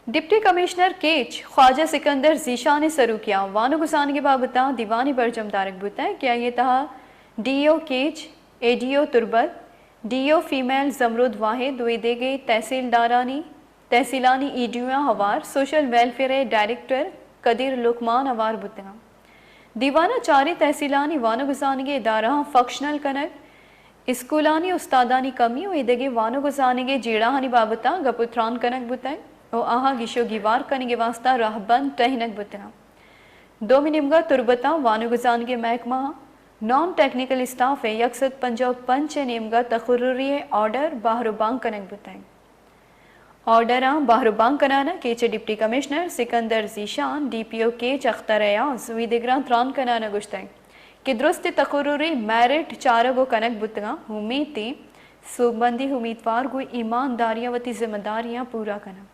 Deputy commissioner केच ख्वाजा सिकंदर जीशान ने सरू किया वानो गुसान के बाबता दीवानी बरजम तारक बुता क्या ये तहा DO Kech ADO Turbat DO female जमरुद वाहिद दुईदेगे तहसीलानी ईडिया हवार social welfare director Qadir Luqman हवार बुता दीवाना चारी तहसीलानी वानो गुसान के इदारा फंक्शनल कनक स्कूलानी उस्तादानी कमी उदगे वानो गुसानी के जीड़ाहानी बाबता गपुत्रान कनक बुता ओ आहा गिशो गिवार कनिगे वास्ता राहबन तहनक बुतना दो मिनिमगा तुरबता वानो गुसान के महकमा नॉन टेक्निकल स्टाफ है यकसद पंजाब पंच नियमगा तखुर्री ऑर्डर बाहरुबांग कनक बुताएं ऑर्डर बाहरुबांग कनाना केचे deputy commissioner Sikandar Zeeshan DPO Kech Akhtar Ayaz विदिग्रां त्रान कनाना गुश्ताएं कि दुरुस्त तखुर्री मेरिट चारगो कनक बुतगा उम्मीद थी सुबंदी उम्मीदवार को ईमानदारियां वती जिम्मेदारियां पूरा करना।